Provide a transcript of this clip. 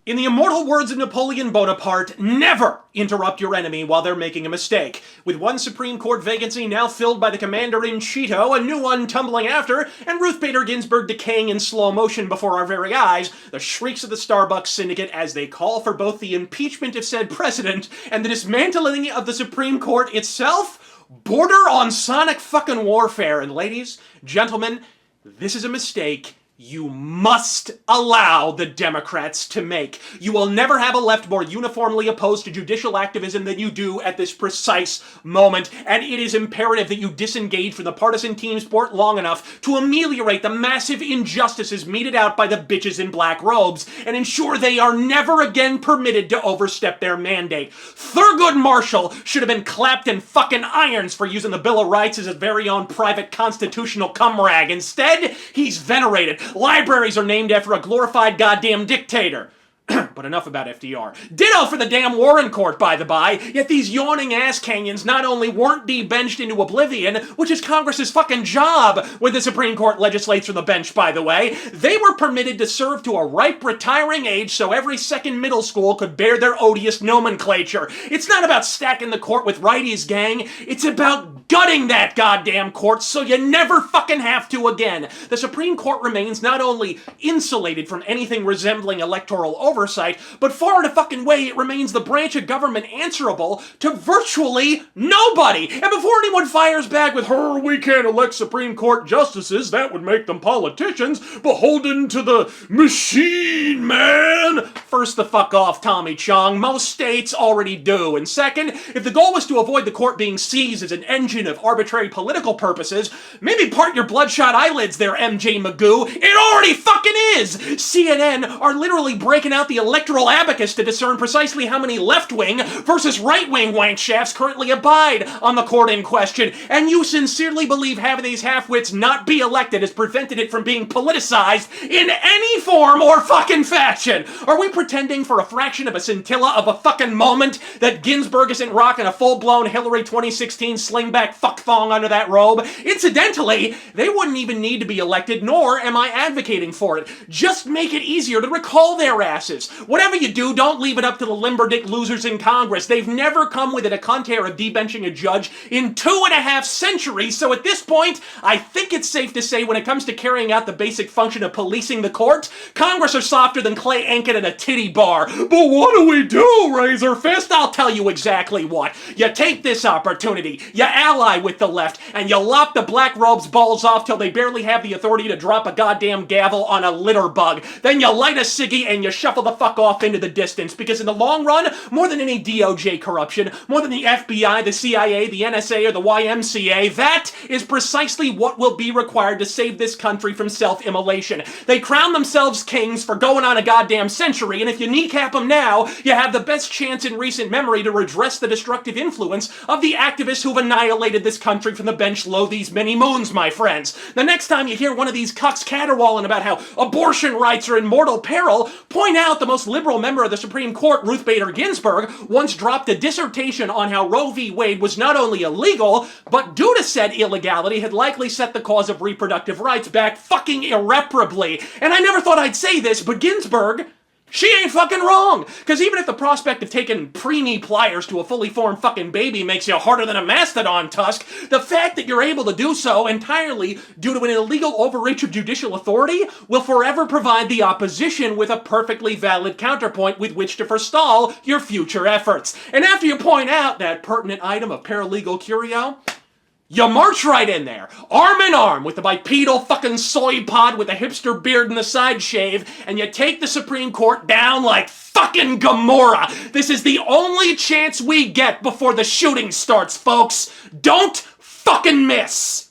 In the immortal words of Napoleon Bonaparte, never interrupt your enemy while they're making a mistake. With one Supreme Court vacancy now filled by the Commander-in-Cheeto, a new one tumbling after, and Ruth Bader Ginsburg decaying in slow motion before our very eyes, the shrieks of the Starbucks syndicate as they call for both the impeachment of said president and the dismantling of the Supreme Court itself border on sonic fucking warfare. And ladies, gentlemen, this is a mistake you must allow the Democrats to make. You will never have a left more uniformly opposed to judicial activism than you do at this precise moment, and it is imperative that you disengage from the partisan team sport long enough to ameliorate the massive injustices meted out by the bitches in black robes and ensure they are never again permitted to overstep their mandate. Thurgood Marshall should have been clapped in fucking irons for using the Bill of Rights as his very own private constitutional cum rag. Instead, he's venerated. Libraries are named after a glorified goddamn dictator. But enough about FDR. Ditto for the damn Warren Court, by the by. Yet these yawning ass canyons not only weren't debenched into oblivion, which is Congress's fucking job when the Supreme Court legislates from the bench, by the way, they were permitted to serve to a ripe retiring age so every second middle school could bear their odious nomenclature. It's not about stacking the court with righties, gang. It's about gutting that goddamn court so you never fucking have to again. The Supreme Court remains not only insulated from anything resembling electoral oversight, but far and a fucking way it remains the branch of government answerable to virtually nobody. And before anyone fires back with, we can't elect Supreme Court justices, that would make them politicians, beholden to the machine, man. First, the fuck off, Tommy Chong. Most states already do. And second, if the goal was to avoid the court being seized as an engine of arbitrary political purposes, maybe part your bloodshot eyelids there, MJ Magoo. It already fucking is! CNN are literally breaking out the electoral abacus to discern precisely how many left-wing versus right-wing wank shafts currently abide on the court in question, and you sincerely believe having these half-wits not be elected has prevented it from being politicized in any form or fucking fashion. Are we pretending for a fraction of a scintilla of a fucking moment that Ginsburg isn't rocking a full-blown Hillary 2016 slingback fuck thong under that robe? Incidentally, they wouldn't even need to be elected, nor am I advocating for it. Just make it easier to recall their asses. Whatever you do, don't leave it up to the limberdick losers in Congress. They've never come within a contour of debenching a judge in 2.5 centuries, so at this point, I think it's safe to say when it comes to carrying out the basic function of policing the court, Congress are softer than Clay Aiken at a titty bar. But what do we do, Razor Fist? I'll tell you exactly what. You take this opportunity, you ally with the left, and you lop the black robes' balls off till they barely have the authority to drop a goddamn gavel on a litter bug. Then you light a ciggy and you shuffle the fuck off into the distance, because in the long run, more than any DOJ corruption, more than the FBI, the CIA, the NSA, or the YMCA, that is precisely what will be required to save this country from self-immolation. They crown themselves kings for going on a goddamn century, and if you kneecap them now, you have the best chance in recent memory to redress the destructive influence of the activists who've annihilated this country from the bench low these many moons, my friends. The next time you hear one of these cucks caterwauling about how abortion rights are in mortal peril, point out the most liberal member of the Supreme Court, Ruth Bader Ginsburg, once dropped a dissertation on how Roe v. Wade was not only illegal, but due to said illegality had likely set the cause of reproductive rights back fucking irreparably. And I never thought I'd say this, but Ginsburg, she ain't fucking wrong! Because even if the prospect of taking preemie pliers to a fully formed fucking baby makes you harder than a mastodon tusk, the fact that you're able to do so entirely due to an illegal overreach of judicial authority will forever provide the opposition with a perfectly valid counterpoint with which to forestall your future efforts. And after you point out that pertinent item of paralegal curio, you march right in there, arm in arm with the bipedal fucking soy pod with the hipster beard and the side shave, and you take the Supreme Court down like fucking Gomorrah. This is the only chance we get before the shooting starts, folks. Don't fucking miss.